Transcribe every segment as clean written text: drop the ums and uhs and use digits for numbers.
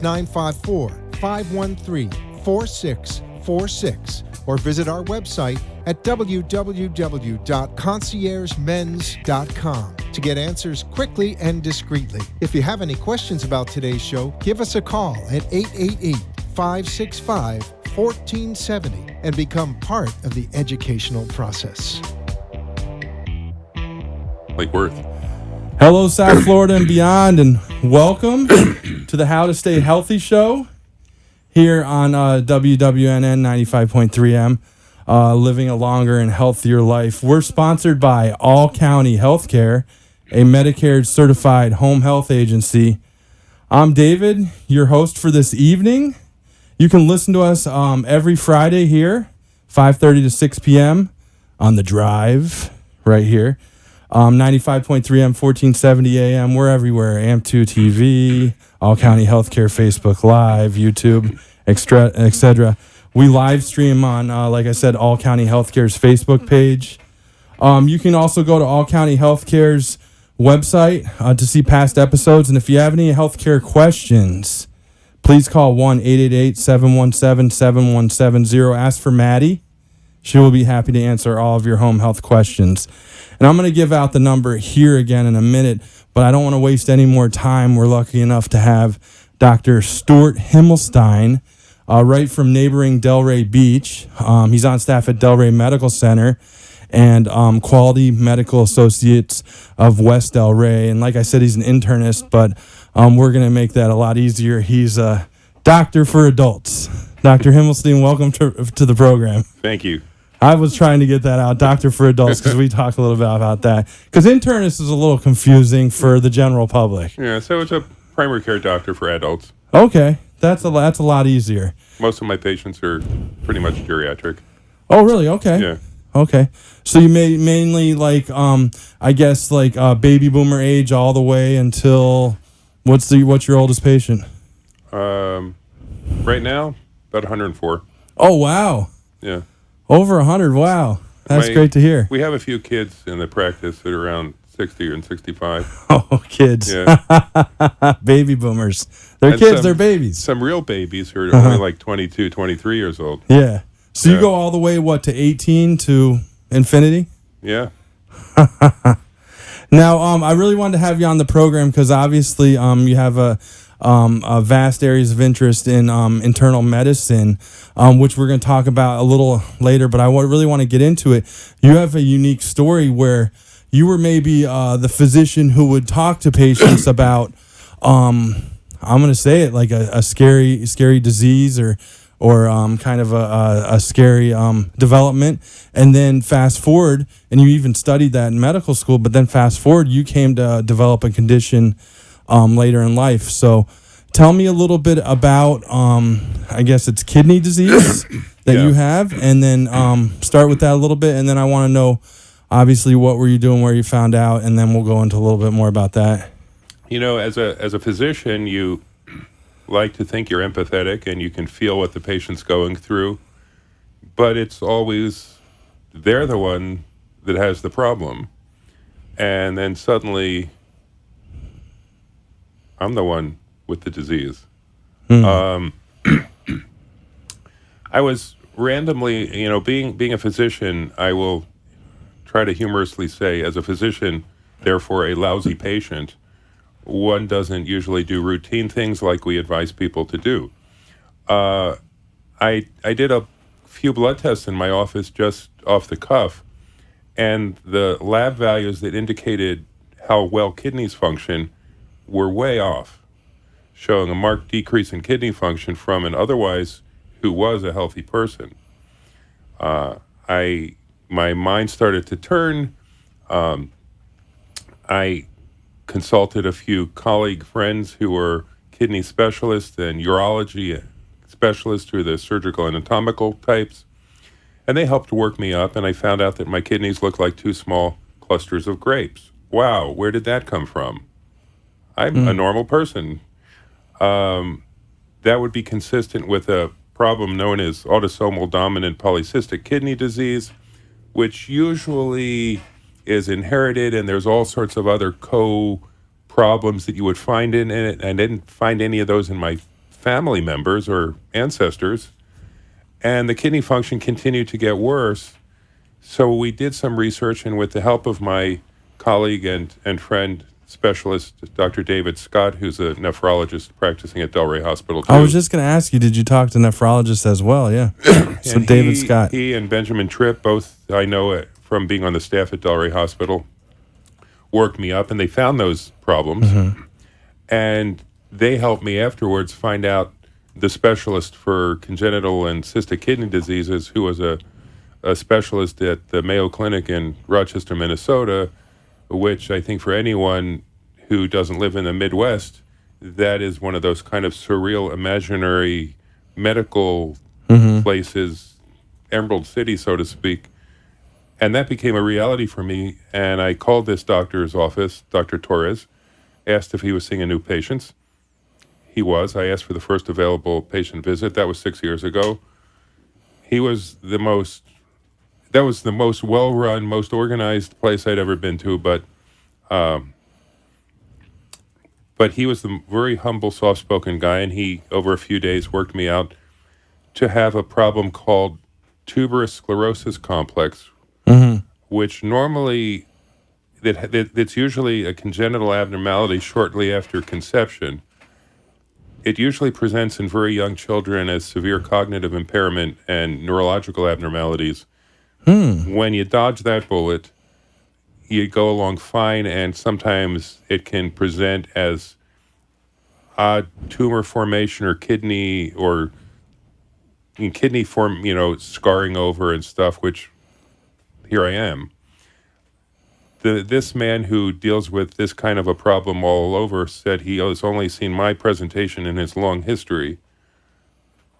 954-513-4646 or visit our website at www.conciergemens.com to get answers quickly and discreetly. If you have any questions about today's show, give us a call at 888-565-1470 and become part of the educational process. Lake Worth. Hello, South Florida and beyond, and welcome to the How to Stay Healthy show here on WWNN 95.3 M, living a longer and healthier life. We're sponsored by All County Healthcare, a Medicare-certified home health agency. I'm David, your host for this evening. You can listen to us every Friday here, 5:30 to 6 p.m. on The Drive right here. 95.3 M, 1470 AM. We're everywhere. AM2 TV, All County Healthcare, Facebook Live, YouTube, etc. We live stream on, like I said, All County Healthcare's Facebook page. You can also go to All County Healthcare's website to see past episodes. And if you have any healthcare questions, please call 1-888-717-7170. Ask for Maddie. She will be happy to answer all of your home health questions. And I'm going to give out the number here again in a minute, but I don't want to waste any more time. We're lucky enough to have Dr. Stuart Himmelstein, right from neighboring Delray Beach. He's on staff at Delray Medical Center and Quality Medical Associates of West Delray. And like I said, he's an internist, but we're going to make that a lot easier. He's a doctor for adults. Dr. Himmelstein, welcome to the program. Thank you. I was trying to get that out, doctor for adults, because we talked a little bit about that. Because internist is a little confusing for the general public. Yeah, so it's a primary care doctor for adults. Okay, that's a lot easier. Most of my patients are pretty much geriatric. Oh, really? Okay. Yeah. Okay. So you mainly I guess baby boomer age all the way until what's your oldest patient? Right now, about 104. Oh, wow. Yeah. Over 100. Wow. That's great to hear. We have a few kids in the practice that are around 60 and 65. Oh, kids. Yeah. Baby boomers. They're kids, they're babies. Some real babies who are only like 22, 23 years old. Yeah. So you go all the way, to 18 to infinity? Yeah. Now, I really wanted to have you on the program because obviously you have a vast areas of interest in internal medicine, which we're going to talk about a little later, but I really want to get into it. You have a unique story where you were maybe the physician who would talk to patients about, I'm going to say it, like a scary disease or kind of a scary development, and then fast forward, and you even studied that in medical school, but then fast forward, you came to develop a condition later in life. So tell me a little bit about, I guess it's kidney disease that you have, and then start with that a little bit, and then I want to know, obviously, what were you doing, where you found out, and then we'll go into a little bit more about that. You know, as a physician, you like to think you're empathetic and you can feel what the patient's going through, but it's always they're the one that has the problem. And then suddenly I'm the one with the disease. I was randomly, being a physician, I will try to humorously say, as a physician, therefore a lousy patient, one doesn't usually do routine things like we advise people to do. I did a few blood tests in my office just off the cuff, and the lab values that indicated how well kidneys function were way off, showing a marked decrease in kidney function from an otherwise who was a healthy person. My mind started to turn. I consulted a few colleague friends who were kidney specialists and urology specialists who are the surgical anatomical types, and they helped work me up, and I found out that my kidneys looked like two small clusters of grapes. Wow, where did that come from? I'm a normal person. That would be consistent with a problem known as autosomal dominant polycystic kidney disease, which usually is inherited, and there's all sorts of other problems that you would find in it. I didn't find any of those in my family members or ancestors, and the kidney function continued to get worse. So we did some research, and with the help of my colleague and friend specialist, Dr. David Scott, who's a nephrologist practicing at Delray Hospital too. I was just going to ask you, did you talk to nephrologists as well? Yeah. So David Scott. He and Benjamin Tripp, both I know from being on the staff at Delray Hospital, worked me up, and they found those problems. Mm-hmm. And they helped me afterwards find out the specialist for congenital and cystic kidney diseases, who was a specialist at the Mayo Clinic in Rochester, Minnesota, which I think for anyone who doesn't live in the Midwest, that is one of those kind of surreal, imaginary medical places, Emerald City, so to speak. And that became a reality for me. And I called this doctor's office, Dr. Torres, asked if he was seeing a new patient. He was. I asked for the first available patient visit. That was 6 years ago. He was the most well-run, most organized place I'd ever been to, but he was the very humble, soft-spoken guy, and he, over a few days, worked me out to have a problem called tuberous sclerosis complex, which normally, it's usually a congenital abnormality shortly after conception. It usually presents in very young children as severe cognitive impairment and neurological abnormalities. When you dodge that bullet, you go along fine, and sometimes it can present as odd tumor formation or kidney form, scarring over and stuff, which here I am. This man who deals with this kind of a problem all over said he has only seen my presentation in his long history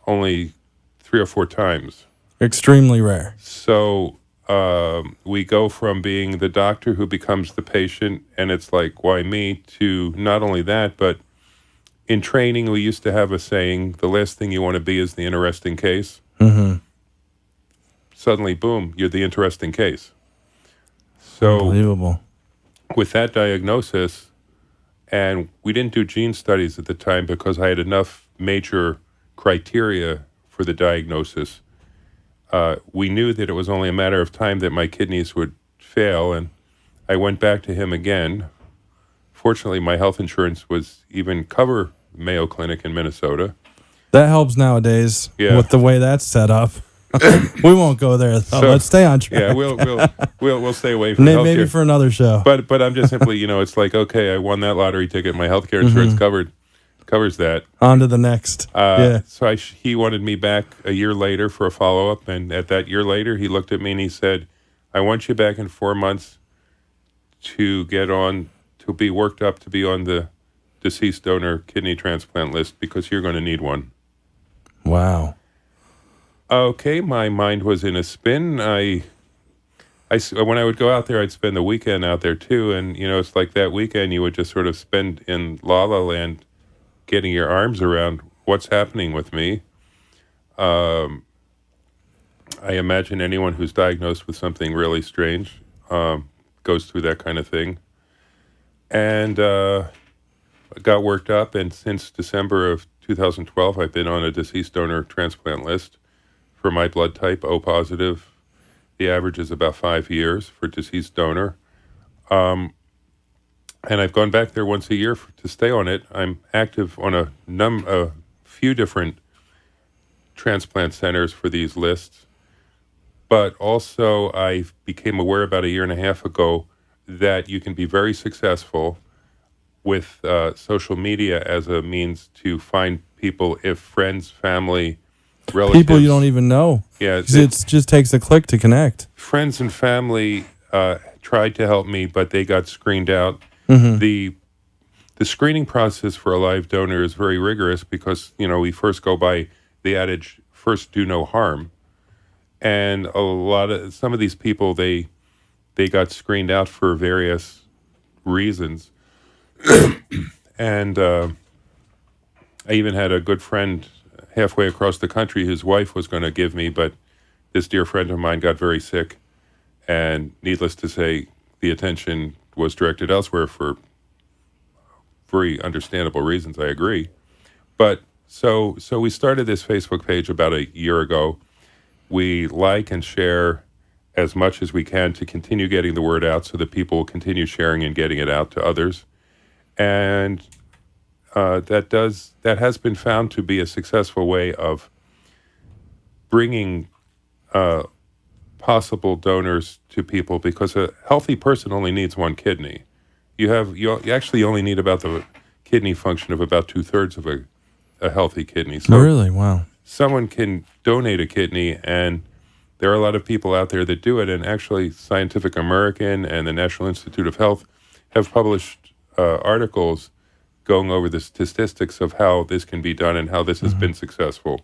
only 3 or 4 times. Extremely rare. So we go from being the doctor who becomes the patient, and it's like, why me, to not only that, but in training we used to have a saying, the last thing you want to be is the interesting case. Suddenly, boom, you're the interesting case. So unbelievable. With that diagnosis, and we didn't do gene studies at the time because I had enough major criteria for the diagnosis. We knew that it was only a matter of time that my kidneys would fail, and I went back to him again. Fortunately, my health insurance was even cover Mayo Clinic in Minnesota. That helps nowadays with the way that's set up. We won't go there, though. Let's stay on track. Yeah, we'll stay away from healthcare. Maybe for another show. But I'm just simply, it's like, okay, I won that lottery ticket. My healthcare insurance covers that. On to the next. So he wanted me back a year later for a follow-up, and at that year later, he looked at me and he said, I want you back in 4 months to be worked up to be on the deceased donor kidney transplant list because you're going to need one. Wow. Okay, my mind was in a spin. When I would go out there, I'd spend the weekend out there too, and it's like that weekend you would just sort of spend in La La Land, getting your arms around what's happening with me. I imagine anyone who's diagnosed with something really strange goes through that kind of thing, and got worked up. And since December of 2012, I've been on a deceased donor transplant list. For my blood type, O positive, the average is about 5 years for deceased donor. And I've gone back there once a year to stay on it. I'm active on a few different transplant centers for these lists. But also I became aware about a year and a half ago that you can be very successful with social media as a means to find people, if friends, family, relatives. People you don't even know. Yeah. It just takes a click to connect. Friends and family tried to help me, but they got screened out. The screening process for a live donor is very rigorous because, we first go by the adage, first do no harm. And some of these people, they got screened out for various reasons. And I even had a good friend halfway across the country whose wife was going to give me, but this dear friend of mine got very sick, and needless to say, the attention was directed elsewhere for very understandable reasons, I agree. But So we started this Facebook page about a year ago. We like and share as much as we can to continue getting the word out so that people will continue sharing and getting it out to others. And that has been found to be a successful way of bringing possible donors to people, because a healthy person only needs one kidney. You actually only need about the kidney function of about 2/3 of a healthy kidney. So Really? Wow. someone can donate a kidney, and there are a lot of people out there that do it. And actually, Scientific American and the National Institute of Health have published articles going over the statistics of how this can be done and how this has been successful.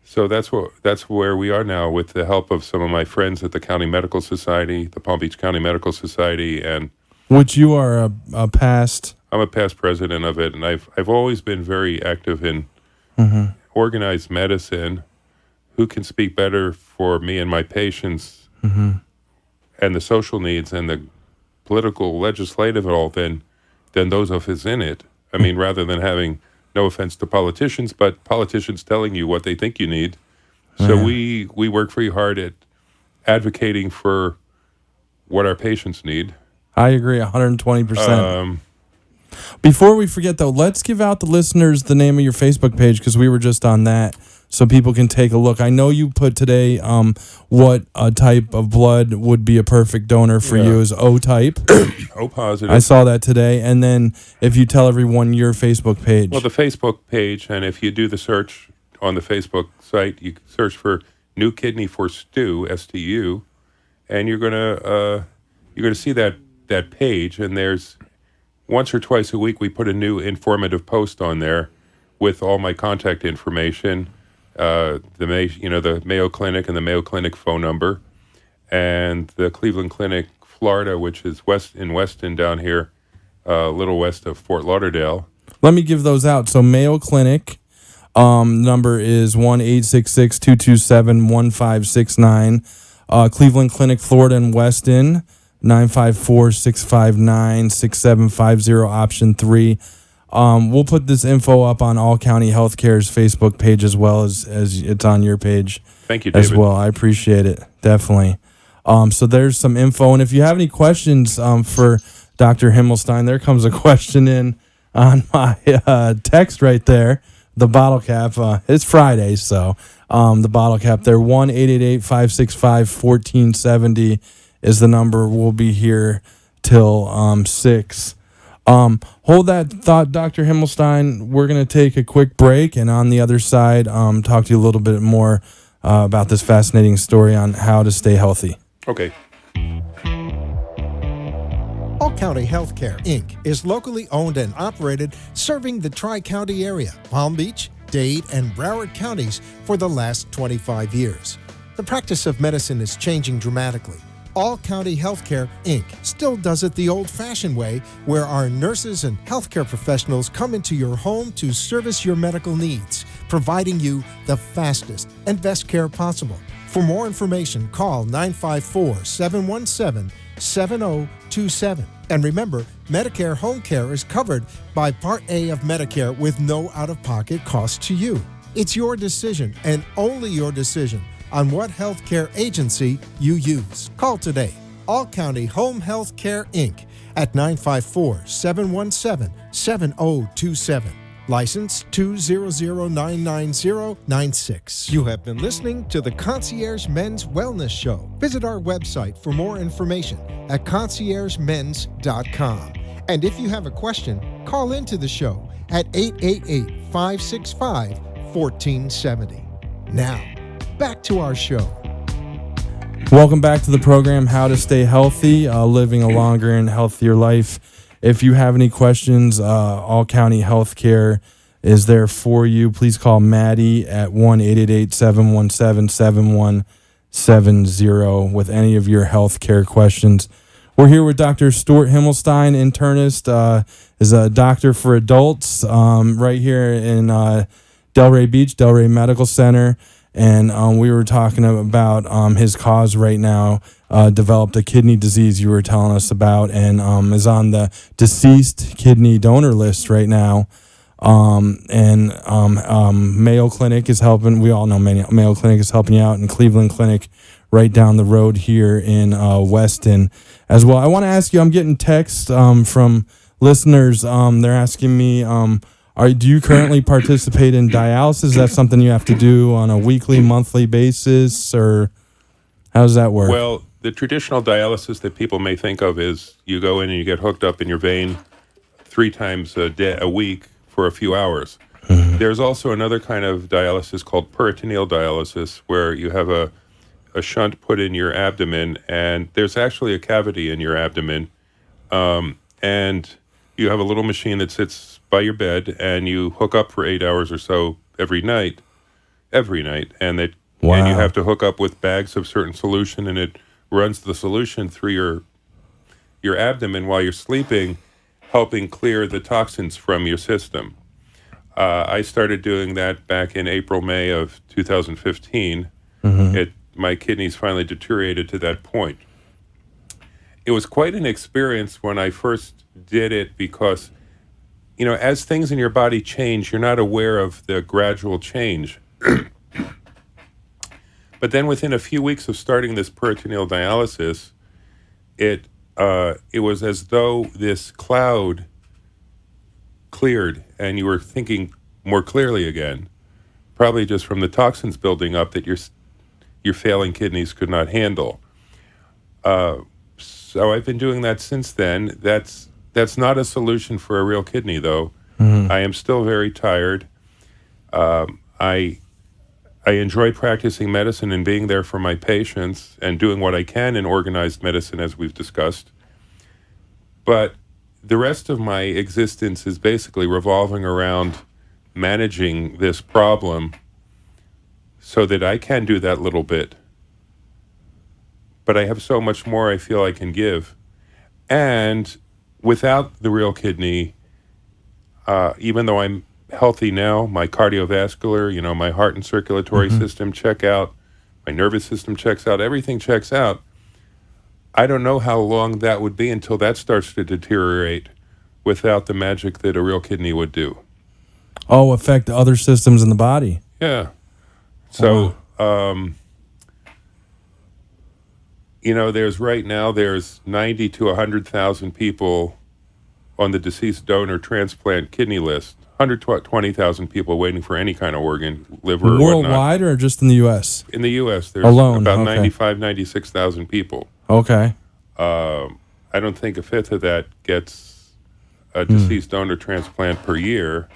So that's where we are now, with the help of some of my friends at the County Medical Society, the Palm Beach County Medical Society, and Which you are a past. I'm a past president of it, and I've always been very active in organized medicine. Who can speak better for me and my patients and the social needs and the political, legislative and all than those of us in it? I mean, rather than having, no offense to politicians, but politicians telling you what they think you need. So we work very hard at advocating for what our patients need. I agree 120%. Before we forget, though, let's give out the listeners the name of your Facebook page, because we were just on that, so people can take a look. I know you put today what type of blood would be a perfect donor for you is O type. O positive. I saw that today. And then if you tell everyone your Facebook page. Well, the Facebook page, and if you do the search on the Facebook site, you search for New Kidney for Stu, STU, and you're gonna see that page. And there's once or twice a week we put a new informative post on there with all my contact information, the Mayo Clinic and the Mayo Clinic phone number, and the Cleveland Clinic, Florida, which is in Weston down here, a little west of Fort Lauderdale. Let me give those out. So Mayo Clinic number is 1-866-227-1569. Cleveland Clinic, Florida and Weston, 954-659-6750, option 3. We'll put this info up on All County Healthcare's Facebook page as well as it's on your page. Thank you, David. As well. I appreciate it. Definitely. So there's some info. And if you have any questions for Dr. Himmelstein, there comes a question in on my text right there. The bottle cap. It's Friday, so the bottle cap there, 1-888-565-1470 is the number. We'll be here till 6. Hold that thought, Dr. Himmelstein. We're going to take a quick break, and on the other side, talk to you a little bit more about this fascinating story on how to stay healthy. Okay. All County Healthcare, Inc. is locally owned and operated, serving the Tri-County area, Palm Beach, Dade, and Broward counties for the last 25 years. The practice of medicine is changing dramatically. All County Healthcare, Inc. still does it the old-fashioned way, where our nurses and healthcare professionals come into your home to service your medical needs, providing you the fastest and best care possible. For more information, call 954-717-7027. And remember, Medicare Home Care is covered by Part A of Medicare with no out-of-pocket cost to you. It's your decision, and only your decision, on what healthcare agency you use. Call today. All County Home Health Care, Inc. at 954-717-7027. License 200999096. You have been listening to the Concierge Men's Wellness Show. Visit our website for more information at conciergemens.com. And if you have a question, call into the show at 888-565-1470. Now, back to our show. Welcome back to the program, How to Stay Healthy, Living a Longer and Healthier Life. If you have any questions, All County Healthcare is there for you. Please call Maddie at 1-888-717-7170 with any of your healthcare questions. We're here with Dr. Stuart Himmelstein, internist, is a doctor for adults right here in Delray Beach, Delray Medical Center. And we were talking about his cause right now, developed a kidney disease you were telling us about, and is on the deceased kidney donor list right now. Mayo Clinic is helping. We all know Mayo Clinic is helping you out, and Cleveland Clinic right down the road here in Weston as well. I want to ask you, I'm getting texts from listeners. They're asking me, do you currently participate in dialysis? Is that something you have to do on a weekly, monthly basis, or how does that work? Well, the traditional dialysis that people may think of is you go in and you get hooked up in your vein 3 times a week for a few hours. Mm-hmm. There's also another kind of dialysis called peritoneal dialysis, where you have a shunt put in your abdomen, and there's actually a cavity in your abdomen, and you have a little machine that sits by your bed, and you hook up for 8 hours or so every night, and Wow. And you have to hook up with bags of certain solution, and it runs the solution through your abdomen while you're sleeping, helping clear the toxins from your system. I started doing that back in April, May of 2015. Mm-hmm. My kidneys finally deteriorated to that point. It was quite an experience when I first did it because, as things in your body change, you're not aware of the gradual change. But then within a few weeks of starting this peritoneal dialysis, it was as though this cloud cleared and you were thinking more clearly again, probably just from the toxins building up that your failing kidneys could not handle. So I've been doing that since then. That's not a solution for a real kidney, though. Mm-hmm. I am still very tired. I enjoy practicing medicine and being there for my patients and doing what I can in organized medicine, as we've discussed. But the rest of my existence is basically revolving around managing this problem so that I can do that little bit. But I have so much more I feel I can give. And without the real kidney, even though I'm healthy now, my cardiovascular, my heart and circulatory mm-hmm. system check out, my nervous system checks out, everything checks out. I don't know how long that would be until that starts to deteriorate without the magic that a real kidney would do. Oh, affect other systems in the body. Yeah. So, there's 90 to 100,000 people on the deceased donor transplant kidney list. 120,000 people waiting for any kind of organ, liver, or worldwide, or just in the U.S.? In the U.S., there's alone about 96,000 people. Okay. I don't think a fifth of that gets a deceased donor transplant per year,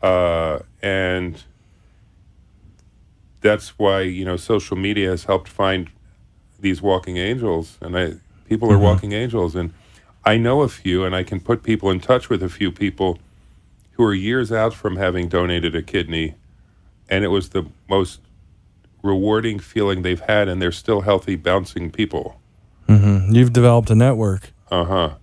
and that's why social media has helped find these walking angels, and people are mm-hmm. walking angels, and I know a few, and I can put people in touch with a few people who are years out from having donated a kidney, and it was the most rewarding feeling they've had, and they're still healthy, bouncing people. Mm-hmm. You've developed a network. Uh-huh.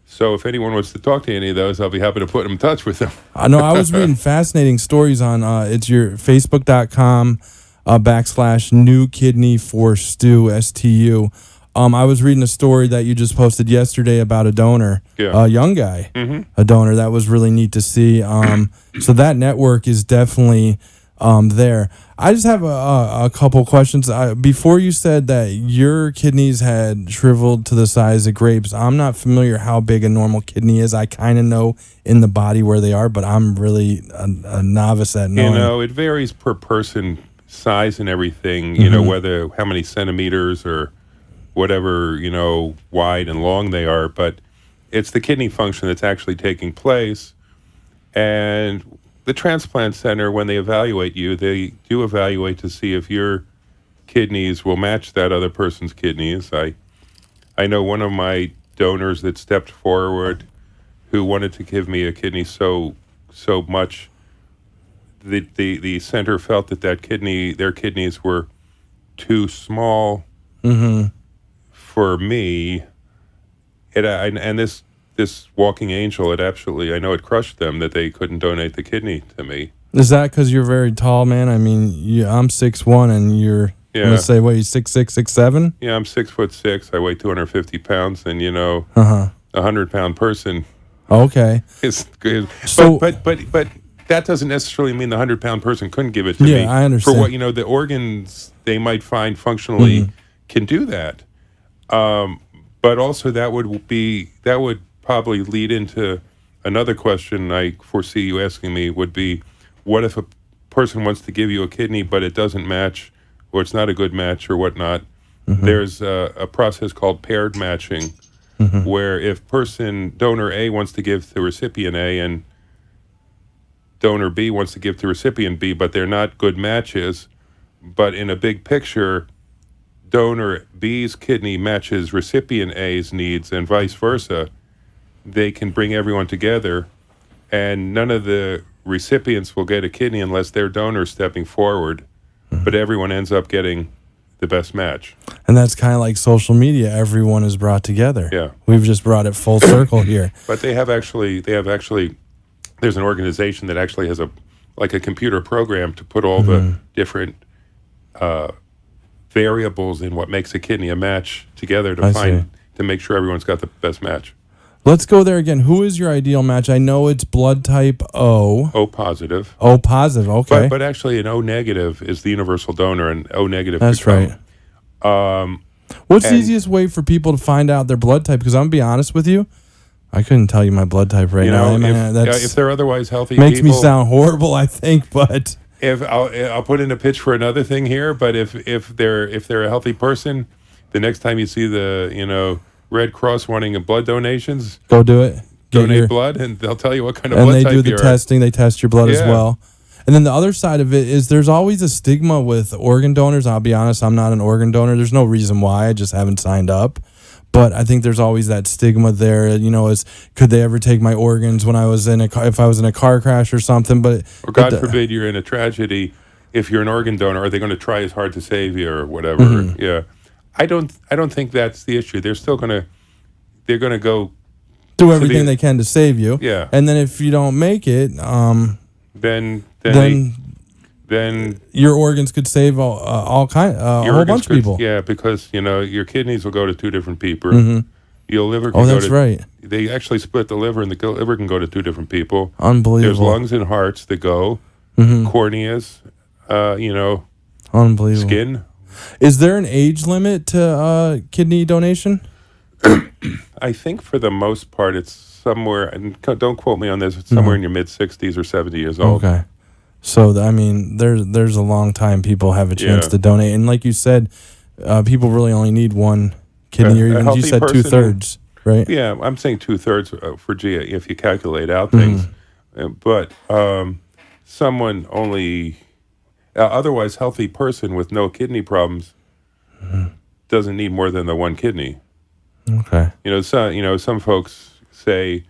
So if anyone wants to talk to any of those, I'll be happy to put them in touch with them. I know. I was reading fascinating stories on, it's your facebook.com /new kidney for Stu, STU. I was reading a story that you just posted yesterday about a donor, a young guy, mm-hmm. a donor. That was really neat to see. So that network is definitely there. I just have a couple questions. Before you said that your kidneys had shriveled to the size of grapes, I'm not familiar how big a normal kidney is. I kind of know in the body where they are, but I'm really a novice at knowing. It varies per person, size and everything, mm-hmm. how many centimeters or whatever, wide and long they are, but it's the kidney function that's actually taking place. And the transplant center, when they evaluate you, they do evaluate to see if your kidneys will match that other person's kidneys. I know one of my donors that stepped forward who wanted to give me a kidney so much, the center felt that their kidneys were too small mm-hmm. for me. And this walking angel, I know it crushed them that they couldn't donate the kidney to me. Is that because you're very tall, man? I mean, I'm 6'1", and you're, I'm going to say, what, you 6'6", 6'7"? Yeah, I'm 6'6". I weigh 250 pounds, and, a 100-pound person, Okay. So, but that doesn't necessarily mean the 100-pound person couldn't give it to me. Yeah, I understand. For what, the organs they might find functionally can do that. But also that would probably lead into another question I foresee you asking me would be, what if a person wants to give you a kidney but it doesn't match, or it's not a good match or whatnot? There's a process called paired matching, where if donor A wants to give to recipient A and donor B wants to give to recipient B, but they're not good matches, but in a big picture, donor B's kidney matches recipient A's needs and vice versa, they can bring everyone together, and none of the recipients will get a kidney unless their donor is stepping forward, but everyone ends up getting the best match. And that's kind of like social media. Everyone is brought together. Yeah. We've just brought it full circle here. But they have actually, there's an organization that actually has a computer program to put all the different variables in what makes a kidney a match together to make sure everyone's got the best match. Let's go there again. Who is your ideal match? I know it's blood type O. O positive. O positive, okay. But actually an O negative is the universal donor, and O negative. That's right. What's the easiest way for people to find out their blood type? Because I'm going to be honest with you, I couldn't tell you my blood type right now. If they're otherwise healthy, makes me sound horrible, I think, but if I'll put in a pitch for another thing here, but if they're a healthy person, the next time you see the Red Cross wanting blood donations, go do it. Donate blood, and they'll tell you what kind of blood type you're. And they do the testing. They test your blood as well. And then the other side of it is there's always a stigma with organ donors. I'll be honest, I'm not an organ donor. There's no reason why. I just haven't signed up. But I think there's always that stigma there. Is could they ever take my organs when I was if I was in a car crash or something? Or God forbid you're in a tragedy. If you're an organ donor, are they going to try as hard to save you or whatever? Yeah. I don't think that's the issue. They're going to go do everything they can to save you. Yeah. And then if you don't make it, then your organs could save a whole bunch of people. Yeah, because your kidneys will go to two different people. Your liver can that's right. They actually split the liver, and the liver can go to two different people. Unbelievable. There's lungs and hearts that go, corneas, unbelievable. Skin. Is there an age limit to kidney donation? I think for the most part it's somewhere, and don't quote me on this, it's somewhere in your mid-60s or 70 years old. Okay. So, there's a long time people have a chance to donate. And like you said, people really only need one kidney, or even you said 2/3, right? Yeah, I'm saying 2/3 for GA if you calculate out things. But someone only... otherwise healthy person with no kidney problems doesn't need more than the one kidney. Okay. Some folks say,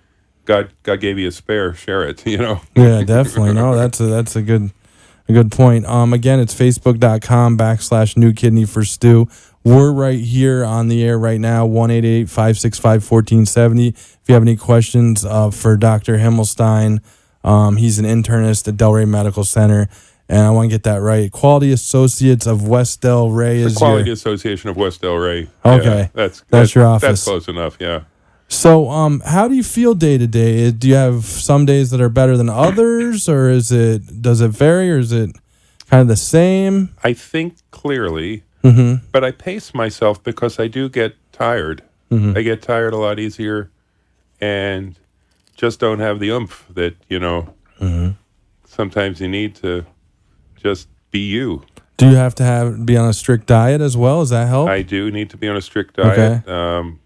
God gave you a spare, share it. Yeah, definitely. No, that's a good point. Again, it's facebook.com/new kidney for Stu. We're right here on the air right now, 1-888-565-1470. If you have any questions for Dr. Himmelstein, he's an internist at Delray Medical Center. And I want to get that right. Quality Associates of West Delray is Quality Association of West Delray. Okay, yeah, that's your office. That's close enough. Yeah. So, how do you feel day to day? Do you have some days that are better than others, or does it vary, or is it kind of the same? I think clearly, but I pace myself because I do get tired. I get tired a lot easier, and just don't have the oomph that sometimes you need to. Just be you. Do you have to be on a strict diet as well? Does that help? I do need to be on a strict diet. Okay.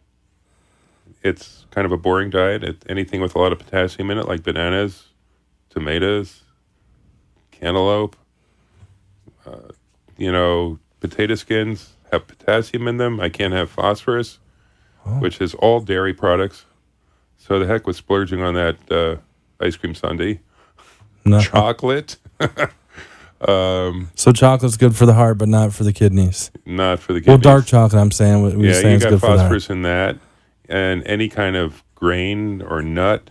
It's kind of a boring diet. Anything with a lot of potassium in it, like bananas, tomatoes, cantaloupe, potato skins have potassium in them. I can't have phosphorus, which is all dairy products. So the heck with splurging on that ice cream sundae. No. Chocolate. So chocolate's good for the heart, but not for the kidneys. Not for the kidneys. Well, dark chocolate, I'm saying. You got phosphorus in that, and any kind of grain or nut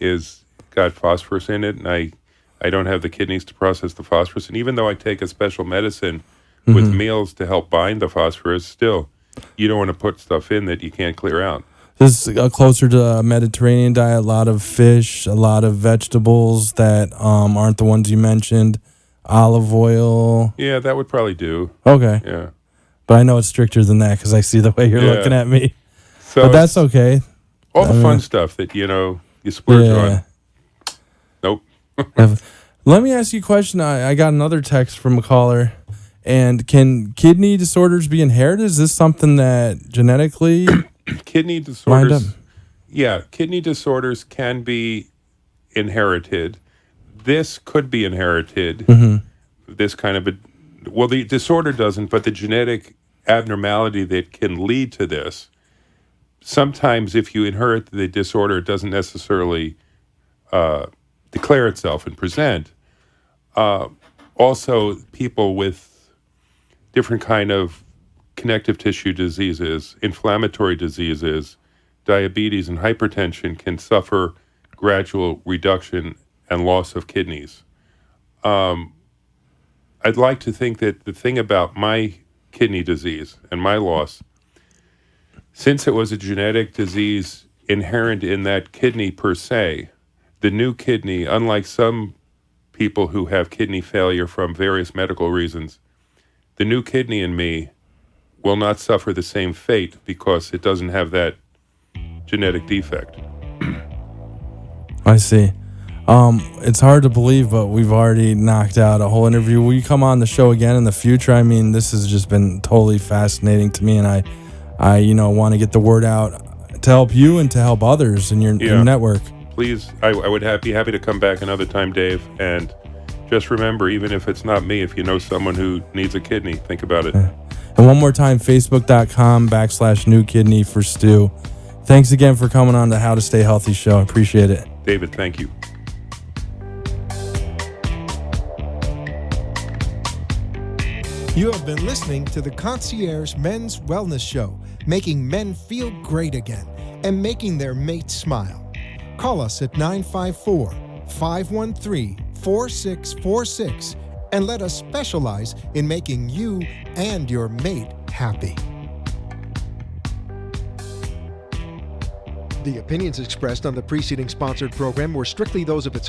is got phosphorus in it, and I don't have the kidneys to process the phosphorus. And even though I take a special medicine with meals to help bind the phosphorus, still, you don't want to put stuff in that you can't clear out. This is closer to a Mediterranean diet, a lot of fish, a lot of vegetables that aren't the ones you mentioned, olive oil. Yeah, that would probably do. Okay. Yeah. But I know it's stricter than that because I see the way you're looking at me. So but that's okay. All the fun stuff that, you splurge on. Nope. Let me ask you a question. I got another text from a caller. And can kidney disorders be inherited? Is this something that genetically kidney disorders? Yeah, kidney disorders can be inherited. This could be inherited. This kind of the disorder doesn't, but the genetic abnormality that can lead to this. Sometimes, if you inherit the disorder, it doesn't necessarily declare itself and present. Also, people with different kind of connective tissue diseases, inflammatory diseases, diabetes, and hypertension can suffer gradual reduction and loss of kidneys. I'd like to think that the thing about my kidney disease and my loss, since it was a genetic disease inherent in that kidney per se, the new kidney, unlike some people who have kidney failure from various medical reasons, the new kidney in me will not suffer the same fate because it doesn't have that genetic defect. I see. It's hard to believe, but we've already knocked out a whole interview. Will you come on the show again in the future? I mean, this has just been totally fascinating to me, and I want to get the word out to help you and to help others in your network. Please, I would be happy to come back another time, Dave, and just remember, even if it's not me, if you know someone who needs a kidney, think about it. And one more time, Facebook.com/New Kidney for Stu. Thanks again for coming on the How to Stay Healthy show. I appreciate it. David, thank you. You have been listening to the Concierge Men's Wellness Show, making men feel great again and making their mates smile. Call us at 954-513-4646 and let us specialize in making you and your mate happy. The opinions expressed on the preceding sponsored program were strictly those of its